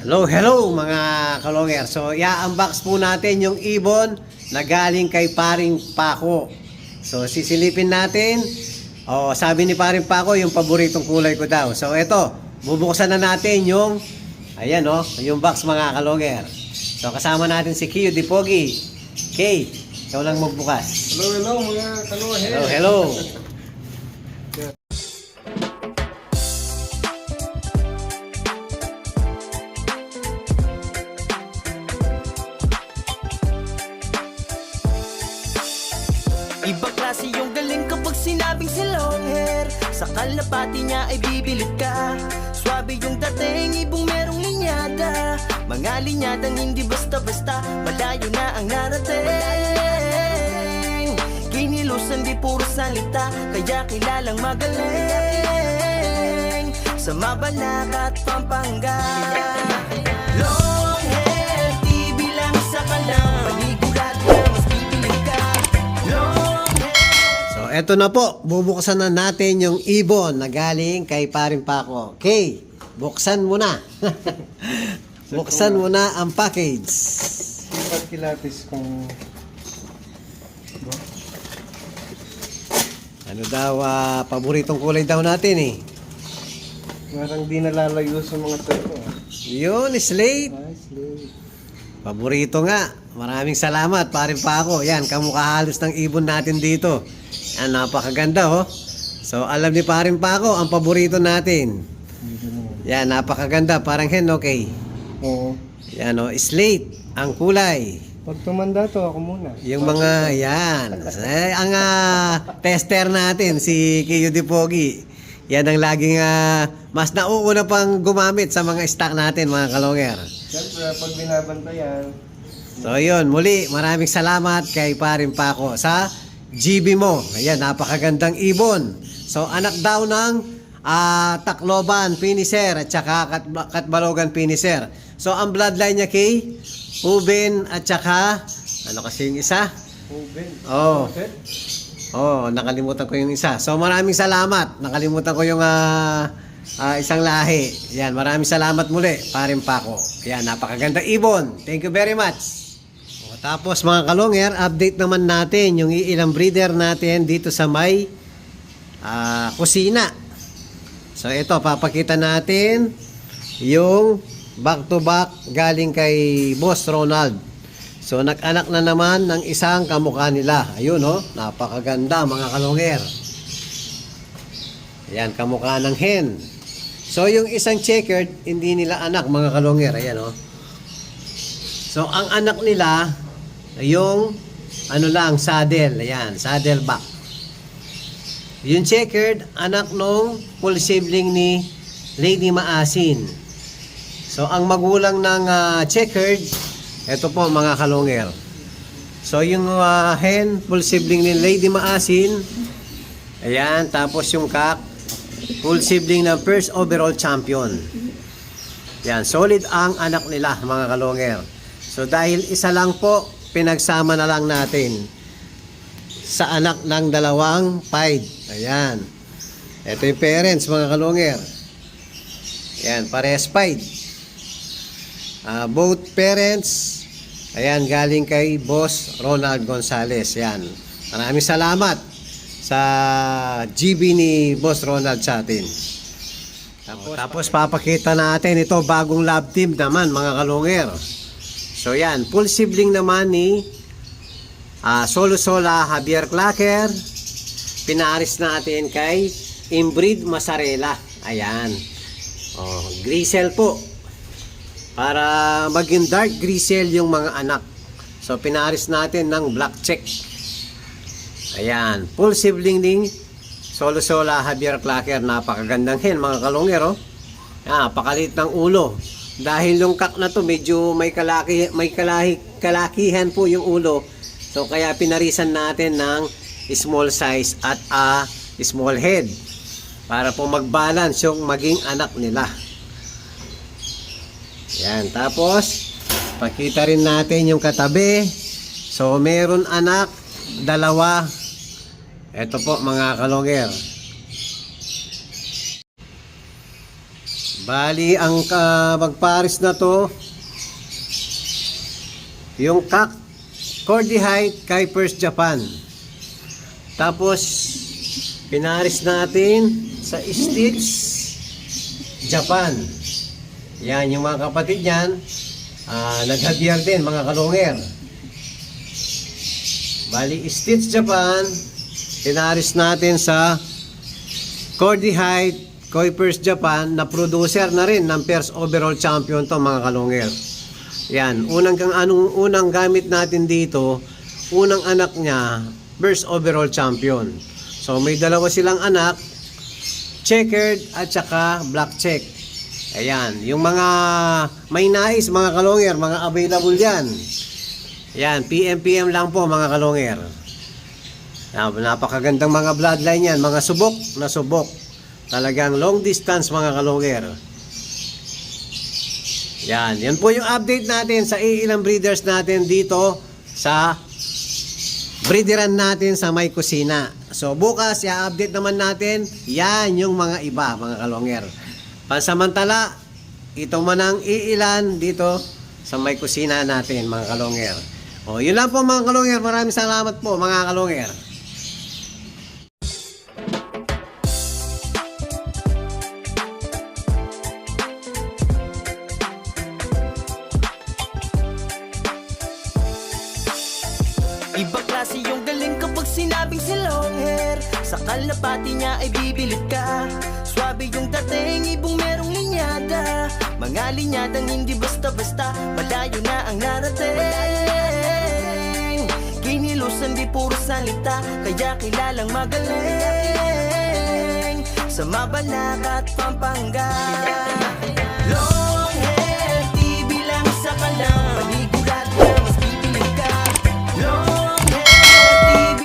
Hello mga kalonger. So, i-unbox po natin yung ibon na galing kay Paring Paco. So, sisilipin natin. Sabi ni Paring Paco, yung paboritong kulay ko daw. So, eto, bubuksan na natin yung, ayan yung box mga kalonger. So, kasama natin si Kiyo Dipogi. Kay, ikaw lang magbukas. Hello mga kalonger. Hello. Ibang klase yung galing kapag sinabing si long hair. Sa kalapati niya ay bibilid ka. Swabe yung dating, ibong merong linyada. Mga linyadang hindi basta-basta, malayo na ang narating. Kinilusan di puro salita, kaya kilalang magaling. Sa Mabalacat at Pampanga, long hair, di bilang sa kalang panigurat na mas bibilid ka. So, eto na po. Bubuksan na natin yung ibon na galing kay Paring Paco. Okay, buksan mo na. Buksan mo na ang package. Ipat kilatis kung... Ano daw, paboritong kulay daw natin eh. Parang di nalalayo sa mga tayo. Yun, slate. Nice. Paborito nga. Maraming salamat, Paring Paco. Yan, kamukha halos ng ibon natin dito. Yan, napakaganda So, alam ni Paring Paco, ang paborito natin. Yan, napakaganda. Parang hen, okay. Oo. Yan slate, ang kulay. Pag tumanda to, ako muna. Yung mga, yan. Ang tester natin, si Kiyo Dipogi. Yan ang laging mas nauuna pang gumamit sa mga stock natin, mga kalonger. Siyempre, pag binabantayan, So, yun. Muli, maraming salamat kay Paring Paco sa GB mo. Ayan, napakagandang ibon. So, anak daw ng Tacloban finisher at saka Katbalogan finisher. So, ang bloodline niya kay Ruben at saka, ano kasi yung isa? open. Nakalimutan ko yung isa. So, maraming salamat. Nakalimutan ko yung isang lahi. Yan, maraming salamat muli, Paring Paco. Yan, napakaganda ibon. Thank you very much. Tapos mga kalonger, update naman natin yung ilang breeder natin dito sa may kusina. So, ito, papakita natin yung back-to-back galing kay Boss Ronald. So, nag-anak na naman ng isang kamukha nila. Ayun, napakaganda mga kalonger. Ayan, kamukha ng hen. So, yung isang checkered, hindi nila anak mga kalonger. Ayan, So, ang anak nila, yung, saddle. Ayan, saddleback. Yung checkered, anak nung full sibling ni Lady Maasin. So, ang magulang ng checkered, ito po mga kalonger. So, yung hen, full sibling ni Lady Maasin. Ayan, tapos yung cock, full sibling ng first overall champion. Ayan, solid ang anak nila mga kalonger. So, dahil isa lang po, pinagsama na lang natin sa anak ng dalawang pied. Ayan. Ito yung parents mga kalonger. Ayan, parehas pied. Both parents, ayan, galing kay Boss Ronald Gonzales. Ayan. Maraming salamat sa GB ni Boss Ronald sa atin. Tapos papakita natin ito, bagong love team naman mga kalonger. So yan, full sibling naman ni Solo Sola Javier Clacker. Pinaris natin kay Inbreed Masarela. Ayan. Grisel po. Para maging dark grisel yung mga anak. So, pinaris natin ng black check. Ayan. Full sibling ng Solo Sola Javier Clacker. Napakagandang hen, mga kalongero. Napakalit ng ulo. Dahil yung kak na to, medyo may kalakihan po yung ulo. So, kaya pinarisan natin ng small size at small head. Para po mag-balance yung maging anak nila. Yan, tapos pakita rin natin yung katabi. So, meron anak, dalawa. Ito po mga kalonger. Bali, ang magpares na to, yung Cordy Height Kuipers Japan. Tapos, pinaris natin sa Stitch Japan. Yan, yung mga kapatid niyan, naghabiar din, mga kalungir. Bali, Stitch Japan, pinaris natin sa Cordy Height Kuipers Japan, na producer na rin ng first overall champion to, mga kalungir. Yan, unang gamit natin dito, unang anak niya, first overall champion. So may dalawa silang anak, checkered at saka black check. Ayan, yung mga may nais, mga kalungir, mga available yan. Yan, PM lang po, mga kalungir. Napakagandang mga bloodline yan, mga subok na subok. Talagang long distance, mga kalungir. Yan po yung update natin sa ilang breeders natin dito sa breederan natin sa May Kusina. So bukas, i-update naman natin yan yung mga iba, mga kalungir. Pansamantala, ito man ang iilan dito sa May Kusina natin, mga kalungir. O, yun lang po, mga kalungir. Maraming salamat po, mga kalungir. Ibang klase yung galing kapag sinabing si long hair. Sa kalapati niya ay bibilid ka. Swabe yung dating, ibong merong linyada. Mga linyadang hindi basta-basta, malayo na ang narating. Kinilusan di puro salita, kaya kilalang magaling. Sa Mabalacat, Pampanga.